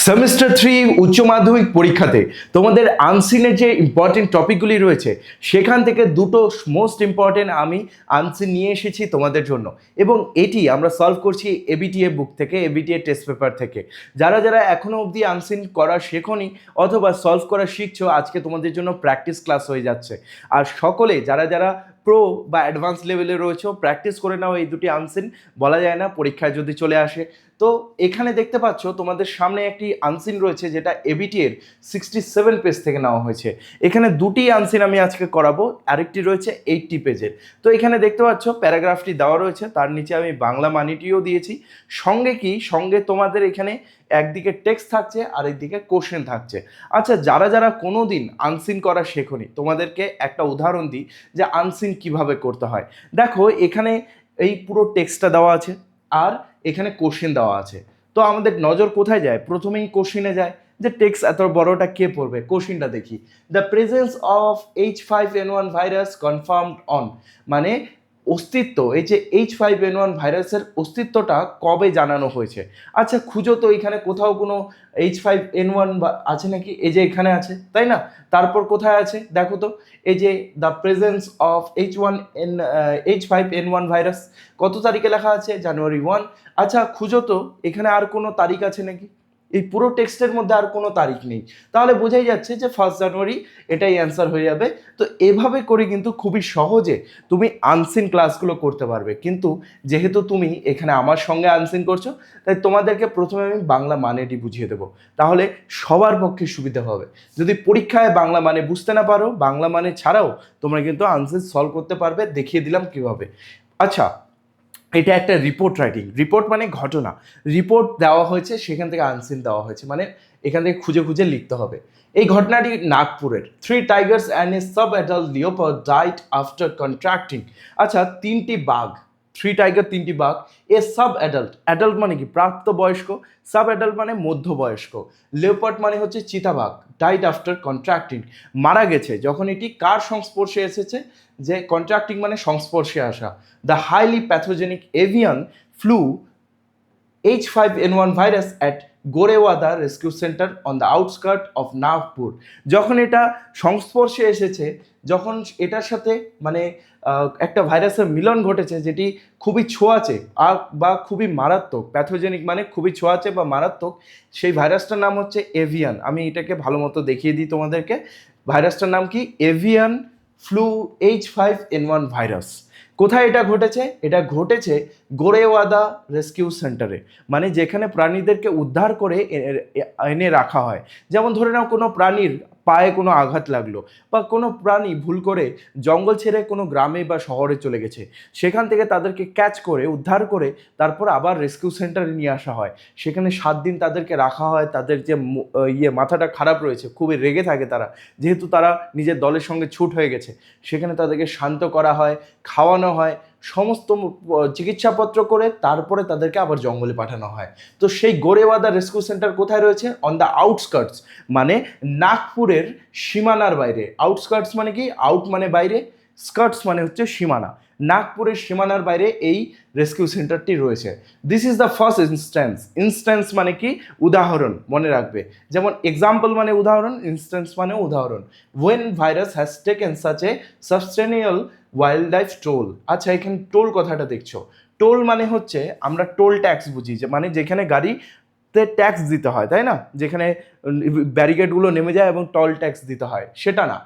Semester 3 উচ্চ মাধ্যমিক পরীক্ষাতে তোমাদের আনসিনের যে ইম্পর্টেন্ট টপিকগুলি রয়েছে সেখান থেকে দুটো মোস্ট ইম্পর্টেন্ট আমি আনসিন নিয়ে এসেছি তোমাদের জন্য, এবং এটি আমরা সলভ করছি এবিটিএ বুক থেকে, এবিটিএ টেস্ট পেপার থেকে। যারা যারা এখনো অবধি আনসিন করা শেখোনি অথবা সলভ করা শিখছো, আজকে তোমাদের জন্য প্র্যাকটিস ক্লাস হয়ে যাচ্ছে। আর সকলে যারা যারা প্রো বা অ্যাডভান্স লেভেলে রয়েছে প্র্যাকটিস করে নাও এই দুটি আনসিন, বলা যায় না পরীক্ষায় যদি চলে আসে। তো এখানে দেখতে পাচ্ছ তোমাদের সামনে একটি আনসিন রয়েছে যেটা এবিটি এর 67 পেজ থেকে নেওয়া হয়েছে। এখানে দুটি আনসিন আমি আজকে করাবো, আরেকটি রয়েছে 80 পেজের। তো এখানে দেখতে পাচ্ছ প্যারাগ্রাফটি দেওয়া রয়েছে, তার নিচে আমি বাংলা মানিটিও দিয়েছি। সঙ্গে তোমাদের এখানে একদিকে টেক্সট থাকছে আর একদিকে কোশ্চেন থাকছে। আচ্ছা, যারা যারা কোনো দিন আনসিন করা শেখোনি তোমাদেরকে একটা উদাহরণ দিই যে আনসিন কিভাবে করতে হয়। দেখো এখানে এই পুরো টেক্সটটা দেওয়া আছে আর এখানে কোশ্চেন দেওয়া আছে। তো আমাদের নজর কোথায় যায়? প্রথমেই কোশ্চেনে যায় যে টেক্সট এত বড়টা কে পড়বে, কোশ্চেনটা দেখি। The presence of H5N1 virus confirmed on, মানে অস্তিত্ব, এই যে H5N1 ভাইরাসের অস্তিত্বটা কবে জানানো হয়েছে। আচ্ছা খুঁজো তো এখানে কোথাও কোনো H5N1 আছে নাকি? এই যে এখানে আছে, তাই না? তারপর কোথায় আছে দেখো তো, এই যে the presence of H5N1 virus কত তারিখে লেখা আছে? জানুয়ারি 1। আচ্ছা খুঁজো তো এখানে আর কোনো তারিখ আছে নাকি? এই পুরো টেক্সটের মধ্যে আর কোনো তারিখ নেই, তাহলে বোঝাই যাচ্ছে যে 1 জানুয়ারি এটাই অ্যান্সার হয়ে যাবে। তো এভাবে করে কিন্তু খুবই সহজে তুমি আনসিন ক্লাসগুলো করতে পারবে। কিন্তু যেহেতু তুমি এখানে আমার সঙ্গে আনসিন করছো, তাই তোমাদেরকে প্রথমে আমি বাংলা মানেটি বুঝিয়ে দেবো, তাহলে সবার পক্ষে সুবিধা হবে। যদি পরীক্ষায় বাংলা মানে বুঝতে না পারো, বাংলা মানে ছাড়াও তোমরা কিন্তু আনসিন সলভ করতে পারবে, দেখিয়ে দিলাম কিভাবে। আচ্ছা, এটা একটা রিপোর্ট রাইটিং। রিপোর্ট মানে ঘটনা, রিপোর্ট দেওয়া হয়েছে, সেখান থেকে আনসিন দেওয়া হয়েছে, মানে এখান থেকে খুঁজে খুঁজে লিখতে হবে। এই ঘটনাটি নাগপুরের। 3 Tigers and a sub adult leopard died after contracting. আচ্ছা, 3টি বাঘ, 3 টাইগার 3টি বাঘ, এ সাব অ্যাডাল্ট, অ্যাডাল্ট মানে কি প্রাপ্তবয়স্ক, সাব অ্যাডাল্ট মানে মধ্যবয়স্ক, লিওপার্ড মানে হচ্ছে চিতাবাঘ, ডাইড আফটার কন্ট্রাক্টিং মারা গেছে যখন এটি কার সংস্পর্শে এসেছে? যে কন্ট্রাক্টিং মানে সংস্পর্শে আসা। The highly pathogenic avian flu H5N1 virus at Gorewada rescue centre on the outskirt of Nagpur. যখন এটা সংস্পর্শে এসেছে, যখন এটার সাথে মানে একটা ভাইরাসের মিলন ঘটেছে যেটি খুবই ছোঁয়াচে বা খুবই মারাত্মক, প্যাথোজেনিক মানে খুবই ছোঁয়াচে বা মারাত্মক, সেই ভাইরাসটার নাম হচ্ছে এভিয়ান। আমি এটাকে ভালো মতো দেখিয়ে দিই তোমাদেরকে। ভাইরাসটার নাম কি? Avian flu H5N1 virus. কোথায় এটা ঘটেছে? এটা ঘটেছে গোরেওয়াদা রেস্কিউ সেন্টারে, মানে যেখানে প্রাণীদেরকে উদ্ধার করে এনে রাখা হয়। যেমন ধরে নাও কোনো প্রাণীর পায়ে কোনো আঘাত লাগলো, বা কোনো প্রাণী ভুল করে জঙ্গল ছেড়ে কোনো গ্রামে বা শহরে চলে গেছে, সেখান থেকে তাদেরকে ক্যাচ করে উদ্ধার করে তারপর আবার রেস্কিউ সেন্টারে নিয়ে আসা হয়। সেখানে 7 দিন তাদেরকে রাখা হয়। তাদের যে মাথাটা খারাপ রয়েছে, খুবই রেগে থাকে তারা, যেহেতু তারা নিজের দলের সঙ্গে ছুট হয়ে গেছে। সেখানে তাদেরকে শান্ত করা হয়, খাওয়ানো হয়, সমস্ত চিকিৎসাপত্র করে তারপরে তাদেরকে আবার জঙ্গলে পাঠানো হয়। তো সেই গোরেওয়াদা রেস্কিউ সেন্টার কোথায় রয়েছে? অন দ্য আউটস্কার্টস, মানে নাগপুরের সীমানার বাইরে। আউটস্কার্টস মানে কি? আউট মানে বাইরে, স্কার্টস মানে হচ্ছে সীমানা। নাগপুরের সীমানার বাইরে এই রেস্কিউ সেন্টারটি রয়েছে। This is the first instance. Instance মানে কি? উদাহরণ, মনে রাখবে। যেমন এক্সাম্পল মানে উদাহরণ, ইনস্ট্যান্স মানে উদাহরণ। When virus has taken such a substantial wildlife toll. আচ্ছা, এখানে টোল কথাটা দেখছো, টোল মানে হচ্ছে আমরা টোল ট্যাক্স বুঝি, যে মানে যেখানে গাড়িতে ট্যাক্স দিতে হয়, তাই না? যেখানে ব্যারিকেডগুলো নেমে যায় এবং টোল ট্যাক্স দিতে হয়, সেটা না।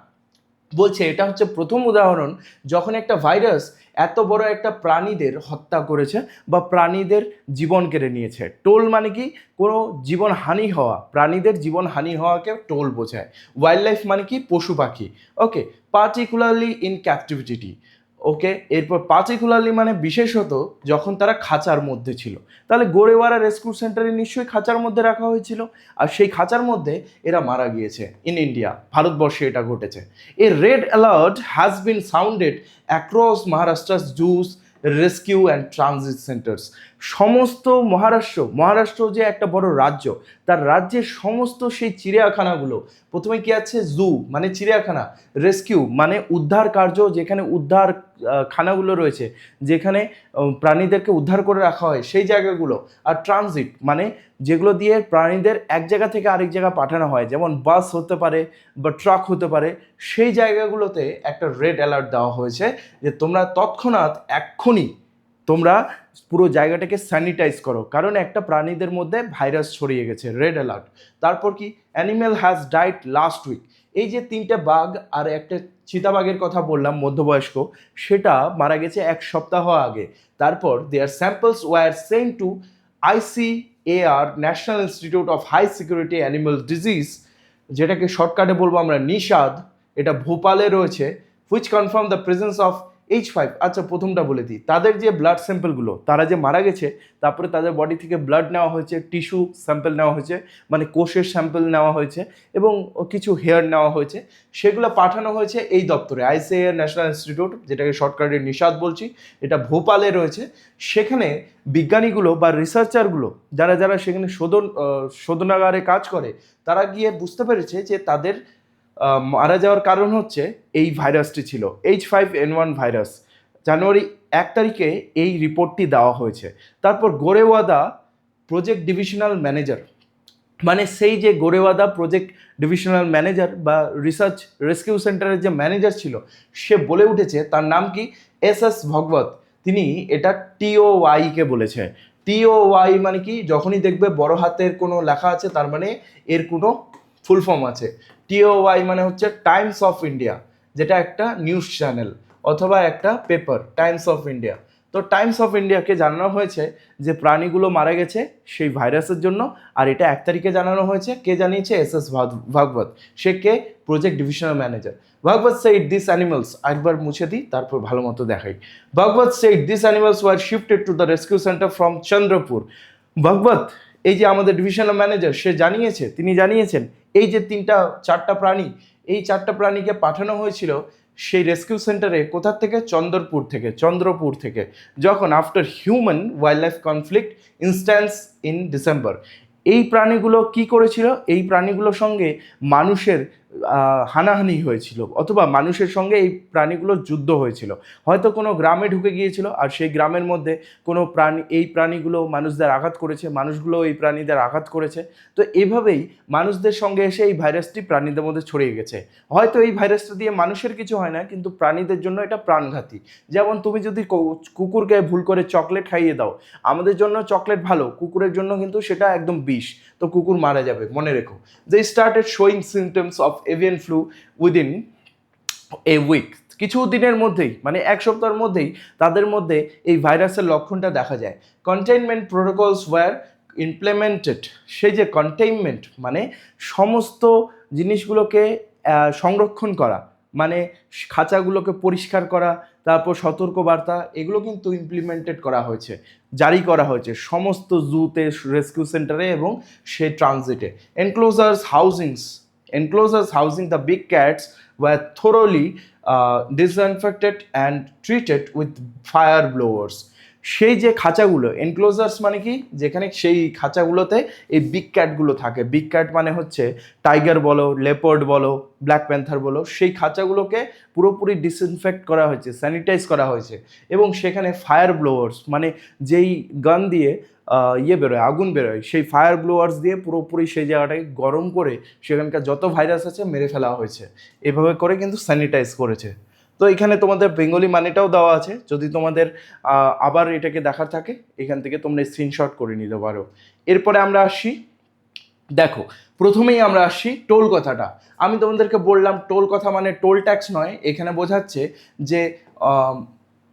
বলছে এটা হচ্ছে প্রথম উদাহরণ যখন একটা ভাইরাস এত বড় একটা প্রাণীদের হত্যা করেছে বা প্রাণীদের জীবন কেড়ে নিয়েছে। টোল মানে কি? কোনো জীবন হানি হওয়া, প্রাণীদের জীবন হানি হওয়াকে টোল বোঝায়। ওয়াইল্ড লাইফ মানে কি? পশু পাখি। ওকে, পার্টিকুলারলি ইন ক্যাপটিভিটি। ওকে, এরপর পার্টিকুলারলি মানে বিশেষত যখন তারা খাঁচার মধ্যে ছিল। তাহলে গোরেওয়ারা রেস্কিউ সেন্টারে নিশ্চয়ই খাঁচার মধ্যে রাখা হয়েছিল, আর সেই খাঁচার মধ্যে এরা মারা গিয়েছে। ইন ইন্ডিয়া, ভারতবর্ষে এটা ঘটেছে। A red alert has been sounded across Maharashtra's zoos rescue and transit centres. সমস্ত মহারাষ্ট্র যে একটা বড় রাজ্য, তার রাজ্যের সমস্ত সেই চিড়িয়াখানাগুলো, প্রথমে কি আছে জু মানে চিড়িয়াখানা, রেস্কিউ মানে উদ্ধার কার্য, যেখানে উদ্ধার খানাগুলো রয়েছে, যেখানে প্রাণীদেরকে উদ্ধার করে রাখা হয় সেই জায়গাগুলো, আর ট্রানজিট মানে যেগুলো দিয়ে প্রাণীদের এক জায়গা থেকে আরেক জায়গা পাঠানো হয়, যেমন বাস হতে পারে বা ট্রাক হতে পারে, সেই জায়গাগুলোতে একটা রেড অ্যালার্ট দেওয়া হয়েছে যে তোমরা তৎক্ষণাৎ এক্ষুনি তোমরা পুরো জায়গাটাকে স্যানিটাইজ করো, কারণ একটা প্রাণীদের মধ্যে ভাইরাস ছড়িয়ে গেছে, রেড অ্যালার্ট। তারপর কি, animal has died last week, এই যে 3টে বাঘ আর একটা চিতাবাঘের কথা বললাম মধ্যবয়স্ক, সেটা মারা গেছে 1 সপ্তাহ আগে। তারপর their samples were sent to ICAR, National Institute of High Security Animal Disease, যেটাকে শর্টকাটে বলবো আমরা নিষাদ, এটা ভোপালে রয়েছে, which confirm the presence of H5। আচ্ছা প্রথমটা বলে দিই, তাদের যে ব্লাড স্যাম্পলগুলো, তারা যে মারা গেছে তারপরে তাদের বডি থেকে ব্লাড নেওয়া হয়েছে, টিস্যু স্যাম্পল নেওয়া হয়েছে, মানে কোষের স্যাম্পল নেওয়া হয়েছে এবং কিছু হেয়ার নেওয়া হয়েছে, সেগুলো পাঠানো হয়েছে এই দপ্তরে ICAR ন্যাশনাল ইনস্টিটিউট, যেটাকে শর্টকাটে নিষাদ বলছি, এটা ভোপালে রয়েছে। সেখানে বিজ্ঞানীগুলো বা রিসার্চারগুলো যারা যারা সেখানে শোধনাগারে কাজ করে, তারা গিয়ে বুঝতে পেরেছে যে তাদের মারা যাওয়ার কারণ হচ্ছে এই ভাইরাসটি ছিল H5N1 ভাইরাস। জানুয়ারি 1 তারিখে এই রিপোর্টটি দেওয়া হয়েছে। তারপর গোরেওয়াদা প্রজেক্ট ডিভিশনাল ম্যানেজার, মানে সেই যে গোরেওয়াদা প্রজেক্ট ডিভিশনাল ম্যানেজার বা রিসার্চ রেস্কিউ সেন্টারের যে ম্যানেজার ছিল, সে বলে উঠেছে, তার নাম কি SS ভগবত, তিনি এটা TOY কে বলেছে। TOY মানে কি, যখনই দেখবে বড় হাতের কোনো লেখা আছে তার মানে এর কোনো ফুল ফর্ম আছে। TOY মানে হচ্ছে টাইমস অফ ইন্ডিয়া, যেটা একটা নিউজ চ্যানেল অথবা একটা পেপার, টাইমস অফ ইন্ডিয়া। তো টাইমস অফ ইন্ডিয়াকে জানানো হয়েছে যে প্রাণীগুলো মারা গেছে সেই ভাইরাসের জন্য, আর এটা 1 তারিখে জানানো হয়েছে। কে জানিয়েছে? SS ভাগবত। সে কে? Project divisional manager. Bhagwat said these animals, একবার মুছে দিই তারপর ভালো মতো দেখাই। ভাগবত said these animals were shifted to the rescue center from Chandrapur. ভাগবত, এই যে আমাদের ডিভিশনাল ম্যানেজার, সে জানিয়েছে, তিনি জানিয়েছেন এই যে 4টা প্রাণী, এই 4টা প্রাণীকে পাঠানো হয়েছিল সেই রেস্কিউ সেন্টারে, কোথা থেকে? চন্দ্রপুর থেকে, যখন after human wild life conflict instance in December. এই প্রাণীগুলো কি করেছিল? এই প্রাণীগুলোর সঙ্গে মানুষের হানাহানি হয়েছিল, অথবা মানুষের সঙ্গে এই প্রাণীগুলোর যুদ্ধ হয়েছিল। হয়তো কোনো গ্রামে ঢুকে গিয়েছিল, আর সেই গ্রামের মধ্যে কোনো এই প্রাণীগুলো মানুষদের আঘাত করেছে, মানুষগুলো এই প্রাণীদের আঘাত করেছে। তো এভাবেই মানুষদের সঙ্গে এসে এই ভাইরাসটি প্রাণীদের মধ্যে ছড়িয়ে গেছে। হয়তো এই ভাইরাসটা দিয়ে মানুষের কিছু হয় না, কিন্তু প্রাণীদের জন্য এটা প্রাণঘাতী। যেমন তুমি যদি কুকুরকে ভুল করে চকলেট খাইয়ে দাও, আমাদের জন্য চকলেট ভালো, কুকুরের জন্য কিন্তু সেটা একদম বিষ, তো কুকুর মারা যাবে, মনে রেখো। They started showing symptoms of avian flu within a week, কিছু দিনের মধ্যেই, মানে 1 সপ্তাহের মধ্যেই তাদের মধ্যে এই ভাইরাসের লক্ষণটা দেখা যায়। কন্টেইনমেন্ট প্রোটোকলস ওয়্যার ইমপ্লিমেন্টেড, সেই যে কন্টেইনমেন্ট মানে সমস্ত জিনিসগুলোকে সংরক্ষণ করা, মানে খাঁচাগুলোকে পরিষ্কার করা, তারপর সতর্কবার্তা, এগুলো কিন্তু ইমপ্লিমেন্টেড করা হয়েছে, জারি করা হয়েছে সমস্ত জুতে, রেস্কিউ সেন্টারে এবং সেই ট্রানজিটে। Enclosures housing the big cats were thoroughly disinfected and treated with fire blowers. সেই যে খাঁচাগুলো, এনক্লোজার্স মানে কি, যেখানে সেই খাঁচাগুলোতে এই বিগ ক্যাটগুলো থাকে, বিগ ক্যাট মানে হচ্ছে টাইগার বলো, লেপার্ড বলো, ব্ল্যাক প্যান্থার বলো, সেই খাঁচাগুলোকে পুরোপুরি ডিসইনফেক্ট করা হয়েছে, স্যানিটাইজ করা হয়েছে, এবং সেখানে ফায়ার ব্লোয়ার্স মানে যেই গান দিয়ে বেরোয়, আগুন বেরোয়, সেই ফায়ার ব্লোয়ার্স দিয়ে পুরোপুরি সেই জায়গাটাকে গরম করে সেখানকার যত ভাইরাস আছে মেরে ফেলা হয়েছে। এভাবে করে কিন্তু স্যানিটাইজ করেছে। তো এখানে তোমাদের বেঙ্গলি মানেটাও দেওয়া আছে, যদি তোমাদের আবার এটাকে দেখার থাকে এখান থেকে তোমরা স্ক্রিনশট করে নিতে পারো। এরপরে আমরা আসি, দেখো প্রথমেই আমরা আসি টোল কথাটা। আমি তোমাদেরকে বললাম টোল কথা মানে টোল ট্যাক্স নয়, এখানে বোঝাচ্ছে যে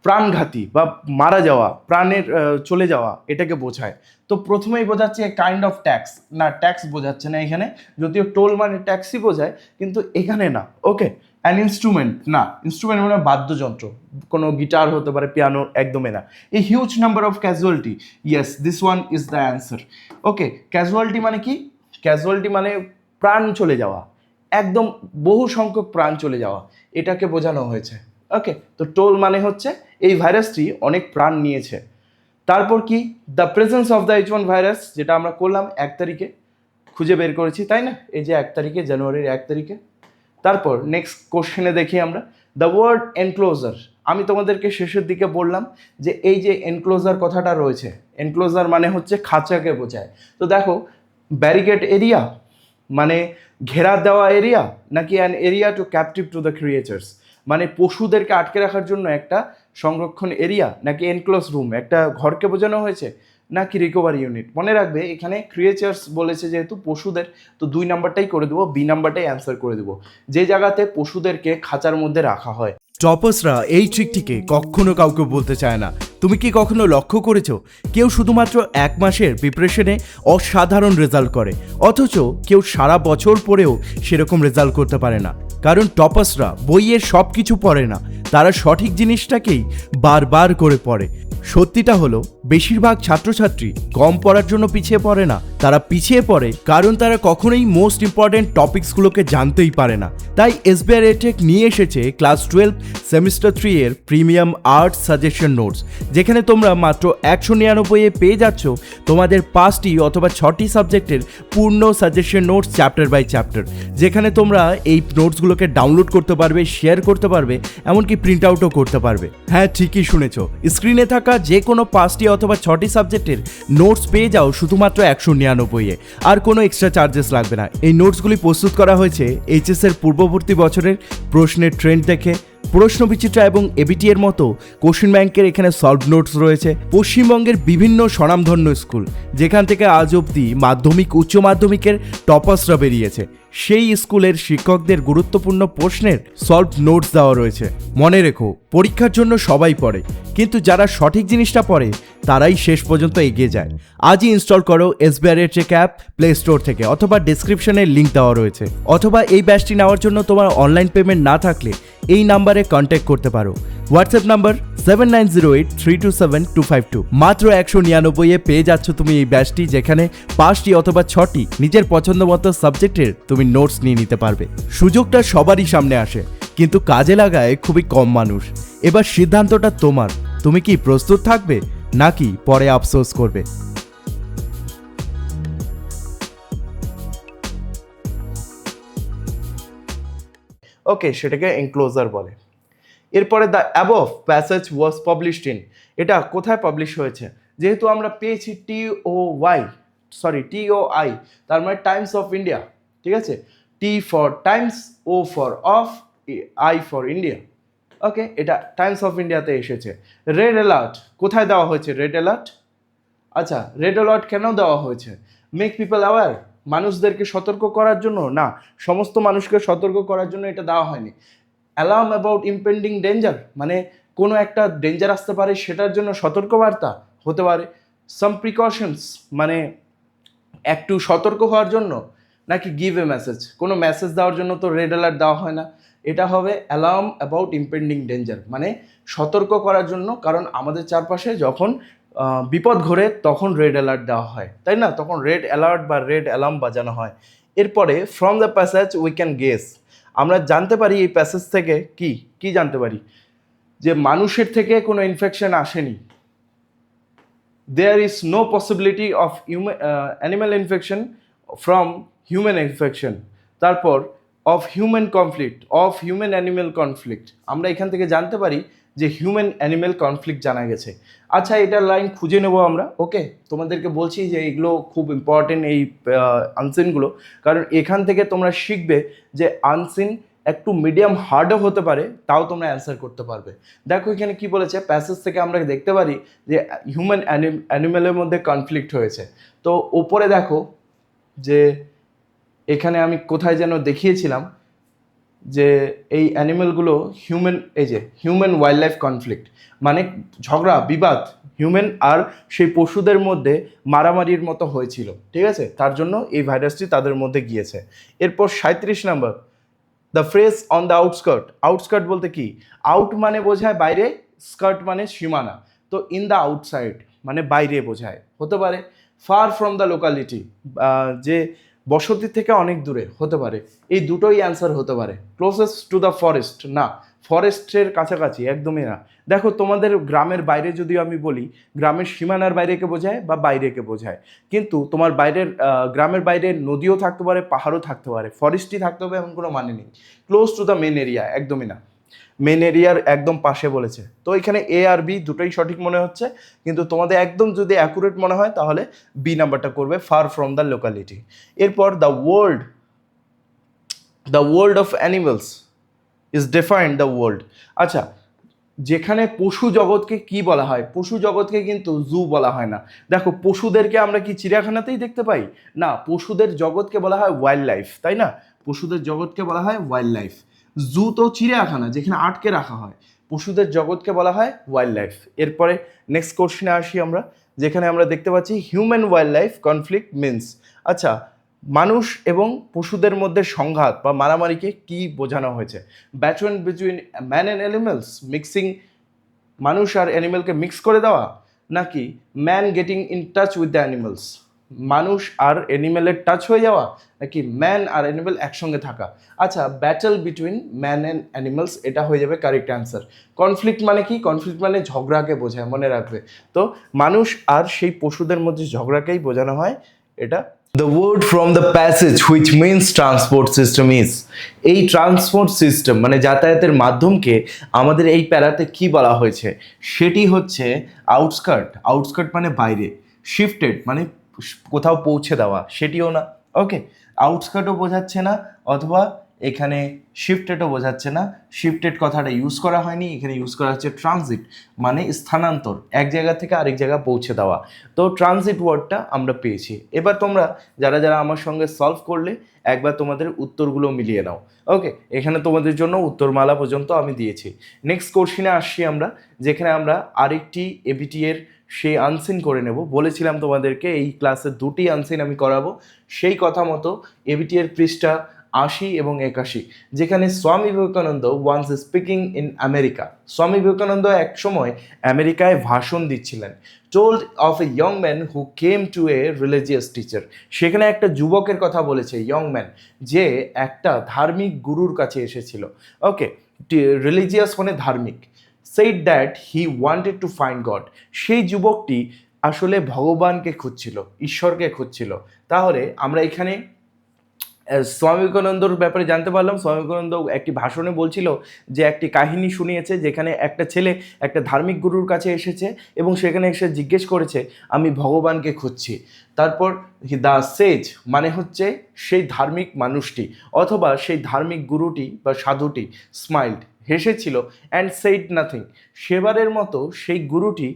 প্রাণঘাতী বা মারা যাওয়া, প্রাণের চলে যাওয়া, এটাকে বোঝায়। তো প্রথমেই বোঝাচ্ছে কাইন্ড অফ ট্যাক্স, না ট্যাক্স বোঝাচ্ছে না এখানে, যদিও টোল মানে ট্যাক্সই বোঝায়, কিন্তু এখানে না। ওকে, অ্যান ইনস্ট্রুমেন্ট, না ইনস্ট্রুমেন্ট মানে বাদ্যযন্ত্র, কোনো গিটার হতে পারে, পিয়ানো, একদমই না। এই huge number of casualty, yes this one is the answer. Okay, casualty মানে কি? ক্যাজুয়ালিটি মানে প্রাণ চলে যাওয়া, একদম বহু সংখ্যক প্রাণ চলে যাওয়া, এটাকে বোঝানো হয়েছে। ওকে, তো টোল মানে হচ্ছে এই ভাইরাসটি অনেক প্রাণ নিয়েছে। তারপর কি? The presence of the H1 virus, যেটা আমরা করলাম 1 তারিখে, খুঁজে বের করেছি, তাই না? এই যে 1 তারিখে, জানুয়ারির 1 তারিখে। তারপর নেক্সট কোশ্চেনে দেখি আমরা, দ্য ওয়ার্ড এনক্লোজার। আমি তোমাদেরকে শেষের দিকে বললাম যে এই যে এনক্লোজার কথাটা রয়েছে, এনক্লোজার মানে হচ্ছে খাঁচাকে বোঝায়। তো দেখো, ব্যারিকেড এরিয়া মানে ঘেরা দেওয়া এরিয়া, নাকি an area to captive to the creatures মানে পশুদেরকে আটকে রাখার জন্য একটা সংরক্ষণ এরিয়া, নাকি এনক্লোজ রুম একটা ঘরকে বোঝানো হয়েছে, নাকি রিকভারি ইউনিট? মনে রাখবে এখানে ক্রিয়েচার্স বলেছে যেহেতু পশুদের, তো 2 নাম্বারটাই করে দেবো, বি নাম্বারটাই অ্যান্সার করে দেবো, যে জায়গাতে পশুদেরকে খাঁচার মধ্যে রাখা হয়। টপার্সরা এই ট্রিকটিকে কখনো কাউকে বলতে চায় না। তুমি কি কখনো লক্ষ্য করেছো কেউ শুধুমাত্র 1 মাসের প্রিপারেশনে অসাধারণ রেজাল্ট করে, অথচ কেউ সারা বছর পরেও সেরকম রেজাল্ট করতে পারে না? কারণ টপার্সরা বইয়ের সব কিছু পড়ে না, তারা সঠিক জিনিসটাকেই বারবার করে পড়ে। সত্যিটা হলো বেশিরভাগ ছাত্রছাত্রী কম পড়ার জন্য পিছিয়ে পড়ে না, তারা পিছিয়ে পড়ে কারণ তারা কখনোই মোস্ট ইম্পর্টেন্ট টপিকসগুলোকে জানতেই পারে না। তাই এসবিআই এডটেক নিয়ে এসেছে ক্লাস 12 সেমিস্টার 3 এর প্রিমিয়াম আর্টস সাজেশন নোটস, যেখানে তোমরা মাত্র 199 এ পেয়ে যাচ্ছ তোমাদের 5টি অথবা 6টি সাবজেক্টের পূর্ণ suggestion notes chapter by chapter, যেখানে তোমরা এই নোটসগুলোকে ডাউনলোড করতে পারবে, শেয়ার করতে পারবে, এমনকি প্রিন্ট আউটও করতে পারবে। হ্যাঁ, ঠিকই শুনেছো, স্ক্রিনে থাকা যে কোনো 5টি অথবা 6টি সাবজেক্টের নোটস পেয়ে যাও শুধুমাত্র 199 এ, আর কোনো এক্সট্রা চার্জেস লাগবে না। এই নোটসগুলি প্রস্তুত করা হয়েছে এইচএস এর পূর্ববর্তী বছরের প্রশ্নের ট্রেন্ড দেখে। প্রশ্নবিচিত্রা এবং এবিটি এর মতো কোশ্চেন ব্যাংকের এখানে সলভ নোটস রয়েছে। পশ্চিমবঙ্গের বিভিন্ন স্বনামধন্য স্কুল যেখান থেকে আজ অবধি মাধ্যমিক, উচ্চ মাধ্যমিকের টপার্সরা বেরিয়েছে, সেই স্কুলের শিক্ষকদের গুরুত্বপূর্ণ প্রশ্নের সলভ নোটস দেওয়া রয়েছে। মনে রেখো, পরীক্ষার জন্য সবাই পড়ে, কিন্তু যারা সঠিক জিনিসটা পড়ে তারাই শেষ পর্যন্ত এগিয়ে যায়। আজই ইনস্টল করো SBI edtech app play store থেকে, অথবা ডেসক্রিপশনে লিঙ্ক দেওয়া রয়েছে। অথবা এই ব্যাচটি নেওয়ার জন্য তোমার অনলাইন পেমেন্ট না থাকলে এই নাম্বারে কন্ট্যাক্ট করতে পারো। WhatsApp number 7908327252। মাত্র 199 এ পেয়ে যাচ্ছ তুমি এই ব্যাচটি, যেখানে 5টি অথবা 6টি নিজের পছন্দ মতো সাবজেক্টের তুমি নোটস নিয়ে নিতে পারবে। সুযোগটা সবারই সামনে আসে, কিন্তু কাজে লাগায় খুবই কম মানুষ। এবার সিদ্ধান্তটা তোমার, তুমি কি প্রস্তুত থাকবে নাকি পরে আফসোস করবে? ওকে, সেটাকে এনক্লোজার বলে। এরপরে the above passage was published in, এটা কোথায় পাবলিশ হয়েছে? যেহেতু আমরা পেয়েছি TOI, তার মানে টাইমস অফ ইন্ডিয়া, ঠিক আছে? T for Times, O for of, I for India. Okay, এটা টাইমস অফ ইন্ডিয়াতে এসেছে। রেড অ্যালার্ট কোথায় দেওয়া হয়েছে? রেড অ্যালার্ট, আচ্ছা, রেড অ্যালার্ট কেন দেওয়া হয়েছে? মেক পিপল অ্যাওয়ার, মানুষদেরকে সতর্ক করার জন্য? না, সমস্ত মানুষকে সতর্ক করার জন্য এটা দেওয়া হয়নি। অ্যালার্ম অ্যাবাউট ইম্পেন্ডিং ডেঞ্জার, মানে কোনো একটা ডেঞ্জার আসতে পারে সেটার জন্য সতর্কবার্তা হতে পারে। সাম প্রিকশনস, মানে একটু সতর্ক হওয়ার জন্য, নাকি গিভ এ মেসেজ, কোনো মেসেজ দেওয়ার জন্য তো রেড অ্যালার্ট দেওয়া হয় না। এটা হবে অ্যালার্ম অ্যাবাউট ইম্পেন্ডিং ডেঞ্জার, মানে সতর্ক করার জন্য, কারণ আমাদের চারপাশে যখন বিপদ ঘটে তখন রেড অ্যালার্ট দেওয়া হয়, তাই না? তখন রেড অ্যালার্ট বা রেড অ্যালার্ম বাজানো হয়। এরপরে from the passage we can guess, আমরা জানতে পারি এই প্যাসেজ থেকে কি জানতে পারি? যে মানুষের থেকে কোনো ইনফেকশন আসেনি। There is no possibility of animal infection from human infection. তারপর of human animal conflict, আমরা এখান থেকে জানতে পারি যে হিউম্যান অ্যানিমেল কনফ্লিক্ট জানা গেছে। আচ্ছা, এটার লাইন খুঁজে নেব আমরা। ওকে, তোমাদেরকে বলছি যে এগুলো খুব ইম্পর্টেন্ট, এই আনসিনগুলো, কারণ এখান থেকে তোমরা শিখবে যে আনসিন একটু মিডিয়াম হার্ডও হতে পারে, তাও তোমরা অ্যান্সার করতে পারবে। দেখো এখানে কি বলেছে, প্যাসেজ থেকে আমরা দেখতে পারি যে হিউম্যান অ্যানিমেলের মধ্যে কনফ্লিক্ট হয়েছে। তো ওপরে দেখো যে এখানে আমি কোথায় যেন দেখিয়েছিলাম যে এই অ্যানিমেলগুলো হিউম্যান ওয়াইল্ড লাইফ কনফ্লিক্ট, মানে ঝগড়া, বিবাদ হিউম্যান আর সেই পশুদের মধ্যে মারামারির মতো হয়েছিল, ঠিক আছে? তার জন্য এই ভাইরাসটি তাদের মধ্যে গিয়েছে। এরপর 37 নম্বর, the phrase on the outskirt বলতে কি? আউট মানে বোঝায় বাইরে, স্কার্ট মানে সীমানা, তো ইন দ্য আউটসাইড মানে বাইরে বোঝায়, হতে পারে ফার ফ্রম দ্য লোকালিটি, যে বসতি থেকে অনেক দূরে হতে পারে। এই দুটোই অ্যান্সার হতে পারে। ক্লোজেস্ট টু দ্য ফরেস্ট, না, ফরেস্টের কাছাকাছি, একদমই না। দেখো তোমাদের গ্রামের বাইরে যদি আমি বলি, গ্রামের সীমানার বাইরেকে বোঝায় বা বাইরেকে বোঝায়, কিন্তু তোমার বাইরের গ্রামের বাইরে নদীও থাকতে পারে, পাহাড়ও থাকতে পারে, ফরেস্টই থাকতে হবে এমন কোনো মানে নেই। Close to the main area, একদমই না, মেন এরিয়ার একদম পাশে বলেছে। তো এখানে এ আর বি দুটোই সঠিক মনে হচ্ছে, কিন্তু তোমাদের একদম যদি অ্যাকুরেট মনে হয় তাহলে বি নাম্বারটা করবে, ফার ফ্রম দ্য লোকালিটি। এরপর the world of animals is defined the world. আচ্ছা, যেখানে পশু জগৎকে কি বলা হয়? পশু জগৎকে কিন্তু জু বলা হয় না। দেখো পশুদেরকে আমরা কি চিড়িয়াখানাতেই দেখতে পাই? না, পশুদের জগৎকে বলা হয় ওয়াইল্ড লাইফ, তাই না? পশুদের জগৎকে বলা হয় ওয়াইল্ড লাইফ। জু তো চিড়িয়াখানা যেখানে আটকে রাখা হয়, পশুদের জগৎকে বলা হয় ওয়াইল্ড লাইফ। এরপরে নেক্সট কোশ্চেনে আসি আমরা, যেখানে আমরা দেখতে পাচ্ছি human wild life conflict means. আচ্ছা, মানুষ এবং পশুদের মধ্যে সংঘাত বা মারামারিকে কি বোঝানো হয়েছে? Battle between man and animals, mixing, মানুষ আর অ্যানিমেলকে মিক্স করে দেওয়া, নাকি man getting in touch with the animals, মানুষ আর অ্যানিমেলের টাচ হয়ে যাওয়া, নাকি ম্যান আর অ্যানিমেল একসঙ্গে থাকা? আচ্ছা, battle between man and animals, এটা হয়ে যাবে কারেক্ট অ্যান্সার। কনফ্লিক্ট মানে কি? কনফ্লিক্ট মানে ঝগড়াকে বোঝায়, মনে রাখবে। তো মানুষ আর সেই পশুদের মধ্যে ঝগড়াকেই বোঝানো হয় এটা। The word from the passage which means transport system is, এই ট্রান্সপোর্ট সিস্টেম মানে যাতায়াতের মাধ্যমকে আমাদের এই প্যারাতে কি বলা হয়েছে? সেটি হচ্ছে আউটস্কার্ট। আউটস্কার্ট মানে বাইরে। শিফটেড মানে কোথাও পৌঁছে দেওয়া, সেটিও না। ওকে, আউটস্কার্টও বোঝাচ্ছে না, অথবা এখানে শিফটেডও বোঝাচ্ছে না। শিফটেড কথাটা ইউজ করা হয়নি, এখানে ইউজ করা হচ্ছে ট্রানজিট, মানে স্থানান্তর, এক জায়গা থেকে আরেক জায়গায় পৌঁছে দেওয়া। তো ট্রানজিট ওয়ার্ডটা আমরা পেয়েছি। এবার তোমরা যারা যারা আমার সঙ্গে সলভ করলে একবার তোমাদের উত্তরগুলো মিলিয়ে নাও। ওকে, এখানে তোমাদের জন্য উত্তরমালা পর্যন্ত আমি দিয়েছি। নেক্সট কোশ্চেনে আসছি আমরা, যেখানে আমরা আরেকটি এবিটি এর সেই আনসিন করে নেব। বলেছিলাম তোমাদেরকে এই ক্লাসে দুটি আনসিন আমি করাবো, সেই কথা মতো এবিটি এর পৃষ্ঠা 80 এবং 81, যেখানে Swami Vivekananda once speaking in America. Swami Vivekananda এক সময় আমেরিকায় ভাষণ দিচ্ছিলেন। Told of a young man who came to a religious teacher, সেখানে একটা যুবকের কথা বলেছে, ইয়ং ম্যান, যে একটা ধার্মিক গুরুর কাছে এসেছিল। ওকে, রিলিজিয়াস মানে ধার্মিক। Said that he wanted to find god, সেই যুবকটি আসলে ভগবানকে খুঁজছিল, ঈশ্বরকে খুঁজছিল। তাহলে আমরা এখানে স্বামী বিবেকানন্দর ব্যাপারে জানতে পারলাম। স্বামী বিবেকানন্দ একটি ভাষণে বলছিল যে একটি কাহিনী শুনিয়েছে, যেখানে একটা ছেলে একটা ধার্মিক গুরুর কাছে এসেছে এবং সেখানে এসে জিজ্ঞেস করেছে আমি ভগবানকে খুঁজছি। তারপর দ্য সেজ মানে হচ্ছে সেই ধার্মিক মানুষটি অথবা সেই ধার্মিক গুরুটি বা সাধুটি স্মাইল্ড, হেসেছিল, অ্যান্ড সেইড নাথিং, সেবারের মতো সেই গুরুটি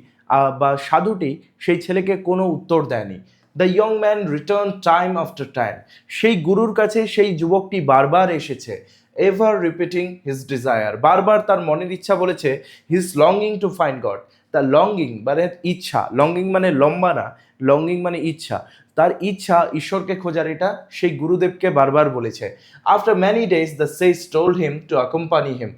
বা সাধুটি সেই ছেলেকে কোনো উত্তর দেয়নি। The young man return time after time, সেই গুরুর কাছে সেই যুবকটি বারবার এসেছে। এভার রিপিটিং হিজ ডিজায়ার, বারবার তার মনের ইচ্ছা বলেছে। His longing to find god, তার লঙ্গিং মানে ইচ্ছা, লঙ্গিং মানে লম্বা না, লঙ্গিং মানে ইচ্ছা, তার ইচ্ছা ঈশ্বরকে খোঁজার, এটা সেই গুরুদেবকে বারবার বলেছে। After many days the sage told him to accompany him,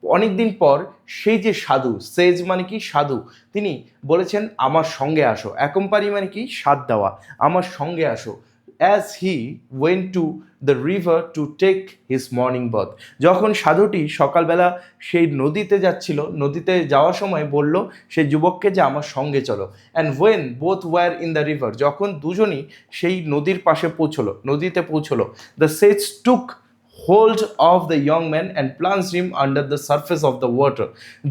অনেকদিন পর সেই যে সাধু, সেজ মানে কি সাধু, তিনি বলেছেন আমার সঙ্গে আসো। অ্যাকম্পানি মানে কি সাথ দেওয়া, আমার সঙ্গে আসো। As he went to the river to take his morning bath, যখন সাধুটি সকালবেলা সেই নদীতে যাচ্ছিল, নদীতে যাওয়ার সময় বলল সেই যুবককে যে আমার সঙ্গে চলো। And when both were in the river, যখন দুজনই সেই নদীর পাশে পৌঁছলো, নদীতে পৌঁছলো, the sage took hold of the young man and plunged him under the surface of the water,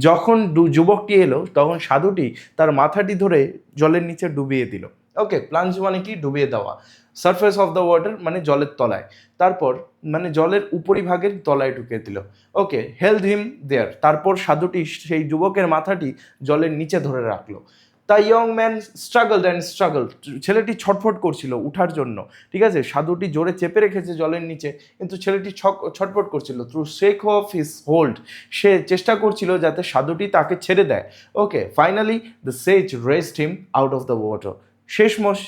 যখন যুবকটি এলো তখন সাধুটি তার মাথাটি ধরে জলের নিচে ডুবিয়ে দিল। ওকে, প্লাঞ্জ মানে কি ডুবিয়ে দেওয়া, সারফেস অফ দ্য ওয়াটার মানে জলের তলায়, তারপর মানে জলের উপরিভাগের তলায় ঢুকিয়ে দিল। ওকে, হেল্ড হিম দেয়ার, তারপর সাধুটি সেই যুবকের মাথাটি জলের নিচে ধরে রাখলো। The young man struggled and struggle, ছেলেটি ছটফট করছিল উঠার জন্য, ঠিক আছে, সাধুটি জোরে চেপে রেখেছে জলের নিচে, কিন্তু ছেলেটি ছটফট করছিল। Through shake off his hold, সে চেষ্টা করছিল যাতে সাধুটি তাকে ছেড়ে দেয়। Okay, finally the sage raised him out of the water, শেষমেশ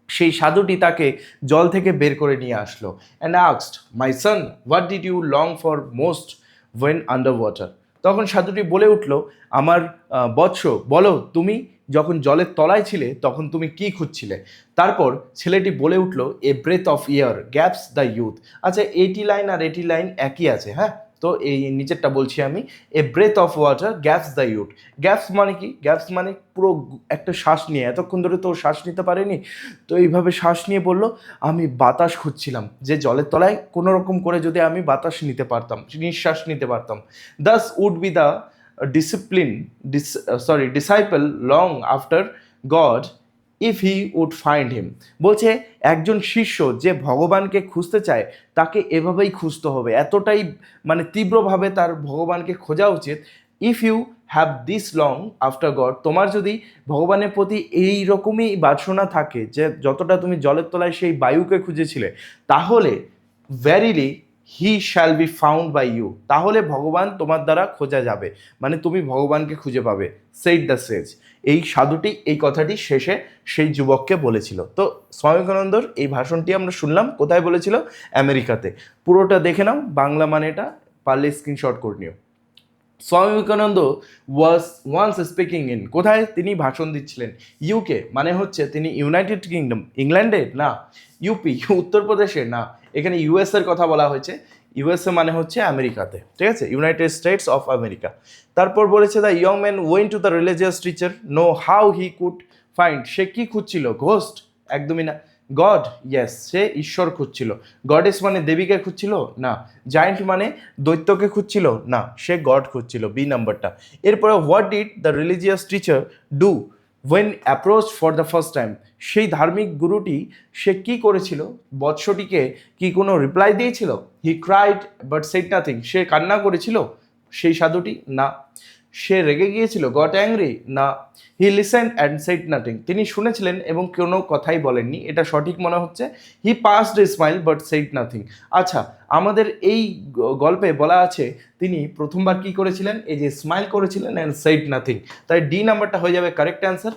সেই সাধুটি তাকে জল থেকে বের করে নিয়ে আসলো। And asked, my son, what did you long for most when under water, তখন সাধুটি বলে উঠল, আমার বৎস, বলো তুমি যখন জলের তলায় ছিলে তখন তুমি কি খুঁজছিলে? তারপর ছেলেটি বলে উঠল, এ breadth of year gaps the youth. আচ্ছা, এটি লাইন আর এটি লাইন একই আছে, হ্যাঁ, তো এই নিচেরটা বলছি আমি, এ breadth of water gaps the youth. Gaps মানে কি? গ্যাপস মানে পুরো একটা শ্বাস নিয়ে, এতক্ষণ ধরে তো শ্বাস নিতে পারেনি, তো এইভাবে শ্বাস নিয়ে বললো আমি বাতাস খুঁজছিলাম, যে জলের তলায় কোনো রকম করে যদি আমি বাতাস নিতে পারতাম, নিঃশ্বাস নিতে পারতাম। Thus would be the disciple long after God if he would find him। বলছে একজন শিষ্য যে ভগবানকে খুঁজতে চায় তাকে এভাবেই খুঁজতে হবে, এতটাই মানে তীব্রভাবে তার ভগবানকে খোঁজা উচিত। If you have this long after God, তোমার যদি ভগবানের প্রতি এই রকমই বাসনা থাকে যে যতটা তুমি জলের তলায় সেই বায়ুকে খুঁজেছিলে, তাহলে verily he shall be found by you, তাহলে ভগবান তোমার দ্বারা খোঁজা যাবে, মানে তুমি ভগবানকে খুঁজে পাবে। সেইড দ্য সেজ, এই সাধুটি এই কথাটি শেষে সেই যুবককে বলেছিল। তো স্বামী বিবেকানন্দর এই ভাষণটি আমরা শুনলাম, কোথায় বলেছিল? আমেরিকাতে। পুরোটা দেখে নাও, বাংলা মানেটা পারলে স্ক্রিনশট করে নিও। Swami Vivekananda was once speaking in, কোথায় তিনি ভাষণ দিচ্ছিলেন? ইউকে, মানে হচ্ছে তিনি ইউনাইটেড কিংডম, ইংল্যান্ডে না, ইউপি উত্তরপ্রদেশে না, এখানে ইউএস এর কথা বলা হয়েছে। ইউএসএ মানে হচ্ছে আমেরিকাতে, ঠিক আছে, ইউনাইটেড স্টেটস অফ আমেরিকা। তারপর বলেছে the young man went to the religious teacher know how he could find, সে কি খুঁজছিল? ঘোস্ট? একদমই না। গড? ইয়েস, সে ঈশ্বর খুঁজছিল। গডেস মানে দেবীকে খুঁজছিল? না। জায়েন্ট মানে দৈত্যকে খুঁজছিল? না, সে গড খুঁজছিল, বি নাম্বারটা। এরপরে what did the religious teacher do when approach for the first time, সেই ধার্মিক গুরুটি সে কি করেছিল? বৎসটিকে কি কোনো রিপ্লাই দিয়েছিল? হি ক্রাইড বাট সেড নাথিং, সে কান্না করেছিল সেই সাধুটি? না। সে রেগে গিয়েছিল? Goat angry? না। হি লিসেন্ড অ্যান্ড সেড নাথিং, তিনি শুনেছিলেন এবং কোনো কথাই বলেননি, এটা সঠিক মনে হচ্ছে। He passed a smile but said nothing. আচ্ছা, আমাদের এই গল্পে বলা আছে তিনি প্রথমবার কি করেছিলেন? এই যে স্মাইল করেছিলেন অ্যান্ড সেড নাথিং, তাই ডি নাম্বারটা হয়ে যাবে কারেক্ট অ্যান্সার।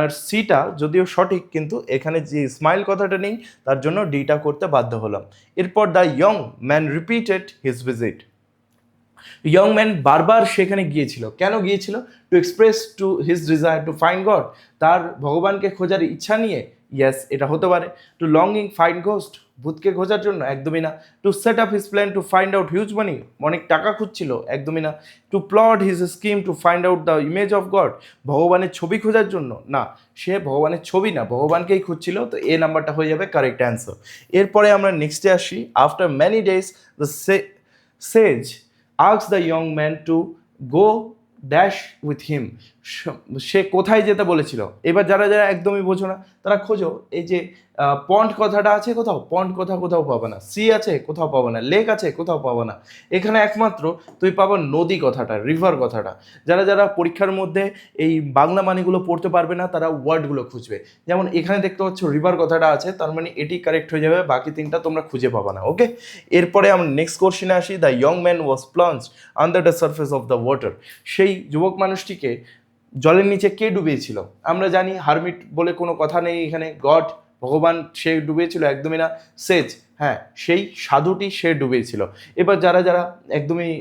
আর সিটা যদিও সঠিক, কিন্তু এখানে যে স্মাইল কথাটা নেই, তার জন্য ডিটা করতে বাধ্য হলাম। এরপর the young man repeated his visit, young man বারবার সেখানে গিয়েছিল। কেন গিয়েছিল? To express to his desire to find god, তার ভগবানকে খোঁজার ইচ্ছা নিয়ে। ইয়েস, এটা হতে পারে। টু লঙ্গিং ফাইন্ড ঘোস্ট, ভূতকে খোঁজার জন্য? একদমই না। To set up his plan to find out huge money, অনেক টাকা খুঁজছিল? একদমই না। To plot his scheme to find out the image of God, ভগবানের ছবি খোঁজার জন্য? না, সে ভগবানের ছবি না, ভগবানকেই খুঁজছিল। তো এ নাম্বারটা হয়ে যাবে কারেক্ট অ্যান্সার। এরপরে আমরা নেক্সটে আসি। After many days the Sage asked the young man to go dash with him, সে কোথায় যেতে বলেছিল? এবার যারা যারা একদমই বোঝো না তারা খোঁজো, এই যে পন্ড কথাটা আছে কোথাও? পন্ড কথা কোথাও পাবে না। সি আছে কোথাও পাবে না। লেক আছে কোথাও পাবে না। এখানে একমাত্র তুই পাবা নদী কথাটা, রিভার কথাটা। যারা যারা পরীক্ষার মধ্যে এই বাংলা মানেগুলো পড়তে পারবে না তারা ওয়ার্ডগুলো খুঁজবে। যেমন এখানে দেখতে পাচ্ছ রিভার কথাটা আছে, তার মানে এটি কারেক্ট হয়ে যাবে, বাকি তিনটা তোমরা খুঁজে পাবা না। ওকে, এরপরে আমরা নেক্সট কোশ্চেনে আসি। The young man was plunged under the surface of the water, সেই যুবক মানুষটিকে জলের নিচে কে ডুবিয়েছিল? আমরা জানি হারমিট বলে কোনো কথা নেই এখানে, গড, ভগবান, সে ডুবিয়েছিল? একদমই না। সেজ, হ্যাঁ, সেই সাধুটি সে ডুবিয়েছিল। এবার যারা যারা একদমই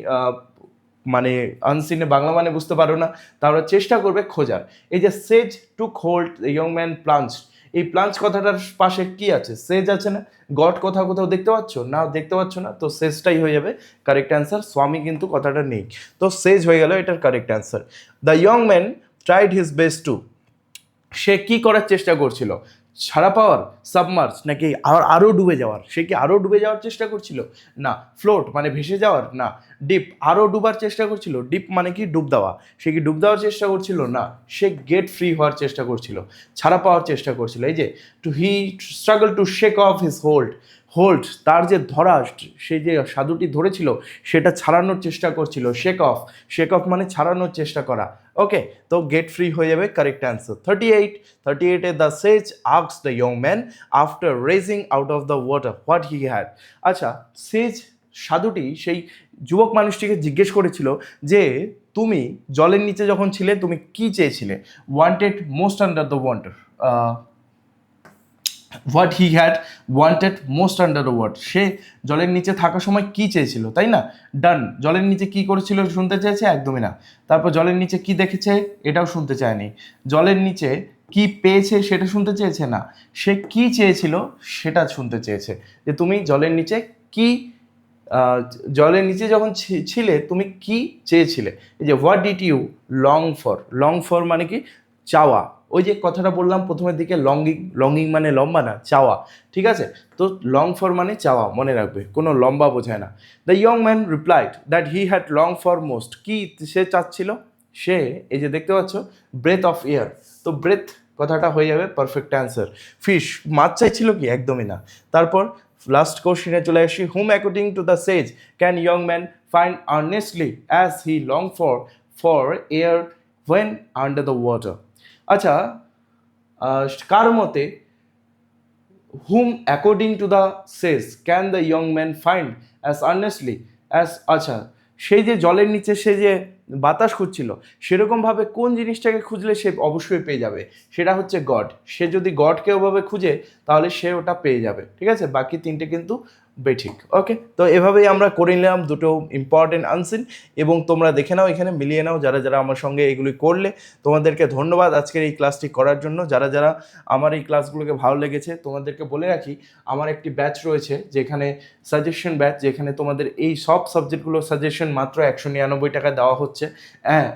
মানে আনসিনে বাংলা মানে বুঝতে পারো না, তারা চেষ্টা করবে খোঁজার। এই যে সেজ took hold the young man plunge, এই প্লাঞ্চ কথাটার পাশে কি আছে? সেজ আছে না? গড কথা কোথাও দেখতে পাচ্ছ না? দেখতে পাচ্ছ না, তো সেজটাই হয়ে যাবে কারেক্ট অ্যান্সার। স্বামী কিন্তু কথাটা নেই, তো সেজ হয়ে গেল এটার correct answer. The young man tried his best to, সে কি করার চেষ্টা করছিল? ছাড়া পাওয়ার, সাবমার্জ, নাকি আরও ডুবে যাওয়ার? সে কি আরও ডুবে যাওয়ার চেষ্টা করছিল? না। ফ্লোট মানে ভেসে যাওয়ার? না। ডিপ, আরও ডুবার চেষ্টা করছিল? ডিপ মানে কি? ডুব দেওয়া। সে কি ডুব দেওয়ার চেষ্টা করছিল? না, সে গেট ফ্রি হওয়ার চেষ্টা করছিল, ছাড়া পাওয়ার চেষ্টা করছিল। এই যে to he struggle to shake off his hold, তার যে ধরা, সে যে সাধুটি ধরেছিল সেটা ছাড়ানোর চেষ্টা করছিল। শেক অফ মানে ছাড়ানোর চেষ্টা করা। ওকে, তো গেট ফ্রি হয়ে যাবে correct answer. 38 the Sage asked the young man after raising out of the water what he had. আচ্ছা, সেজ সাধুটি সেই যুবক মানুষটিকে জিজ্ঞেস করেছিল যে তুমি জলের নিচে যখন ছিলে তুমি কি চেয়েছিলে? Wanted most under the water, what he had wanted most under the water, সে জলের নিচে থাকার সময় কি চেয়েছিল, তাই না? ডান, জলের নিচে কি করেছিল শুনতে চেয়েছে? একদমই না। তারপর জলের নিচে কি দেখেছে? এটাও শুনতে চায়নি। জলের নিচে কি পেয়েছে সেটা শুনতে চেয়েছে না, সে কি চেয়েছিল সেটা শুনতে চেয়েছে, যে তুমি জলের নিচে কি জলের নিচে যখন ছিলে তুমি কি চেয়েছিলে? এই যে what did you long for মানে কি চাওয়া। ওই যে কথাটা বললাম প্রথমের দিকে, লঙ্গিং মানে লম্বা না, চাওয়া, ঠিক আছে? তো লং ফর মানে চাওয়া, মনে রাখবে, কোনো লম্বা বোঝায় না। The young man replied that he had long for most, কি সে চাচ্ছিল? সে, এই যে দেখতে পাচ্ছ, ব্রেথ অফ এয়ার, তো ব্রেথ কথাটা হয়ে যাবে পারফেক্ট অ্যান্সার। ফিশ, মাছ চাইছিল কি? একদমই না। তারপর লাস্ট কোশ্চেনে চলে আসি, whom according to the sage can young man find earnestly as he long for air when under the water. আচ্ছা, কার মতে whom according to the sage can the young man find as earnestly as, আচ্ছা, সেই যে জলের নিচে সে যে বাতাস খুঁজছিল, সেরকমভাবে কোন জিনিসটাকে খুঁজলে সে অবশ্যই পেয়ে যাবে? সেটা হচ্ছে গড। সে যদি গডকে ওভাবে খুঁজে তাহলে সে ওটা পেয়ে যাবে, ঠিক আছে? বাকি তিনটে কিন্তু বেঠিক। ওকে, তো এভাবেই আমরা করে নিলাম দুটো ইম্পর্টেন্ট আনসিন, এবং তোমরা দেখে নাও, এখানে মিলিয়ে নাও যারা যারা আমার সঙ্গে এগুলি করলে। তোমাদেরকে ধন্যবাদ আজকের এই ক্লাসটি করার জন্য। যারা যারা আমার এই ক্লাসগুলোকে ভালো লেগেছে, তোমাদেরকে বলে রাখি আমার একটি ব্যাচ রয়েছে যেখানে সাজেশন ব্যাচ, যেখানে তোমাদের এই সব সাবজেক্টগুলোর সাজেশন মাত্র 199 টাকা দেওয়া হচ্ছে। হ্যাঁ,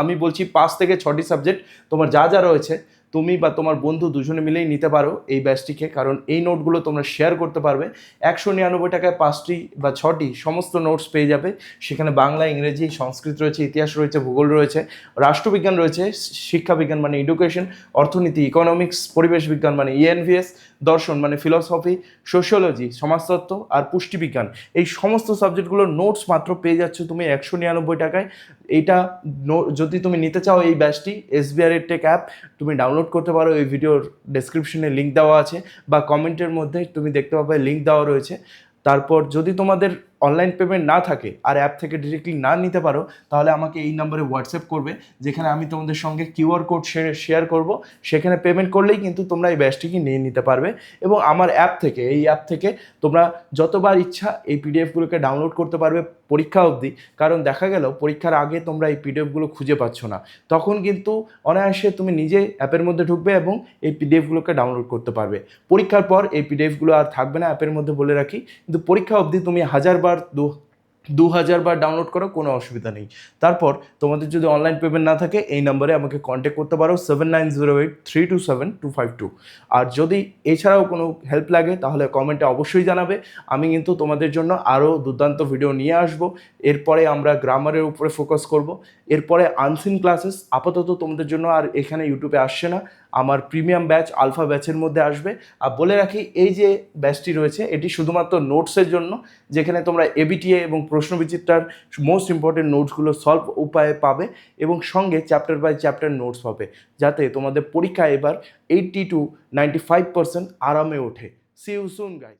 আমি বলছি 5 থেকে 6টি সাবজেক্ট তোমার যা যা রয়েছে তুমি বা তোমার বন্ধু দুজনে মিলেই নিতে পারো এই ব্যাচটিকে, কারণ এই নোটগুলো তোমরা শেয়ার করতে পারবে। 199 টাকায় 5টি বা 6টি সমস্ত নোটস পেয়ে যাবে। সেখানে বাংলা, ইংরেজি, সংস্কৃত রয়েছে, ইতিহাস রয়েছে, ভূগোল রয়েছে, রাষ্ট্রবিজ্ঞান রয়েছে, শিক্ষাবিজ্ঞান মানে এডুকেশন, অর্থনীতি ইকোনমিক্স, পরিবেশ বিজ্ঞান মানে ইএনভিএস, দর্শন মানে ফিলসফি, সোশিওলজি সমাজতত্ত্ব, আর পুষ্টিবিজ্ঞান, এই সমস্ত সাবজেক্টগুলোর নোটস মাত্র পেয়ে যাচ্ছ তুমি 199 টাকায়। এইটা যদি তুমি নিতে চাও এই ব্যাচটি, SBR টেক অ্যাপ তুমি ডাউনলোড করতে পারো। এই ভিডিওর ডেসক্রিপশনে লিঙ্ক দেওয়া আছে, বা কমেন্টের মধ্যে তুমি দেখতে পাবে লিঙ্ক দেওয়া রয়েছে। তারপর যদি তোমাদের অনলাইন পেমেন্ট না থাকে আর অ্যাপ থেকে ডিরেক্টলি না নিতে পারো, তাহলে আমাকে এই নাম্বারে হোয়াটসঅ্যাপ করবে, যেখানে আমি তোমাদের সঙ্গে QR কোড শেয়ার করব। সেখানে পেমেন্ট করলেই কিন্তু তোমরা এই ব্যাচটিকে নিয়ে নিতে পারবে। এবং আমার অ্যাপ থেকে, এই অ্যাপ থেকে তোমরা যতবার ইচ্ছা এই পিডিএফগুলোকে ডাউনলোড করতে পারবে পরীক্ষা অবধি। কারণ দেখা গেল পরীক্ষার আগে তোমরা এই পিডিএফগুলো খুঁজে পাচ্ছ না, তখন কিন্তু অনায়াসে তুমি নিজে অ্যাপের মধ্যে ঢুকবে এবং এই পিডিএফগুলোকে ডাউনলোড করতে পারবে। পরীক্ষার পর এই পিডিএফগুলো আর থাকবে না অ্যাপের মধ্যে, বলে রাখি। কিন্তু পরীক্ষা অবধি তুমি 1000 বার 2000 বার ডাউনলোড করো, কোনো অসুবিধা নেই। তারপর তোমাদের যদি অনলাইন পেমেন্ট না থাকে এই নাম্বারে আমাকে কন্ট্যাক্ট করতে পারো 7908327252। আর যদি এছাড়াও কোনো হেল্প লাগে তাহলে কমেন্টে অবশ্যই জানাবে। আমি কিন্তু তোমাদের জন্য আরও দুর্দান্ত ভিডিও নিয়ে আসবো। এরপরে আমরা গ্রামারের উপরে ফোকাস করব। এরপরে আনসিন ক্লাসেস আপাতত তোমাদের জন্য আর এখানে ইউটিউবে আসছে না, আমার প্রিমিয়াম ব্যাচ আলফা ব্যাচের মধ্যে আসবে। আর বলে রাখি, এই যে ব্যাচটি রয়েছে এটি শুধুমাত্র নোটসের জন্য, যেখানে তোমরা ABTA এবং প্রশ্নবিচিত্রার মোস্ট ইম্পর্টেন্ট নোটসগুলো সলভ উপায়ে পাবে, এবং সঙ্গে চ্যাপ্টার বাই চ্যাপ্টার নোটস পাবে, যাতে তোমাদের পরীক্ষায় এবার 80 to 95% আরামে ওঠে। See you soon guys.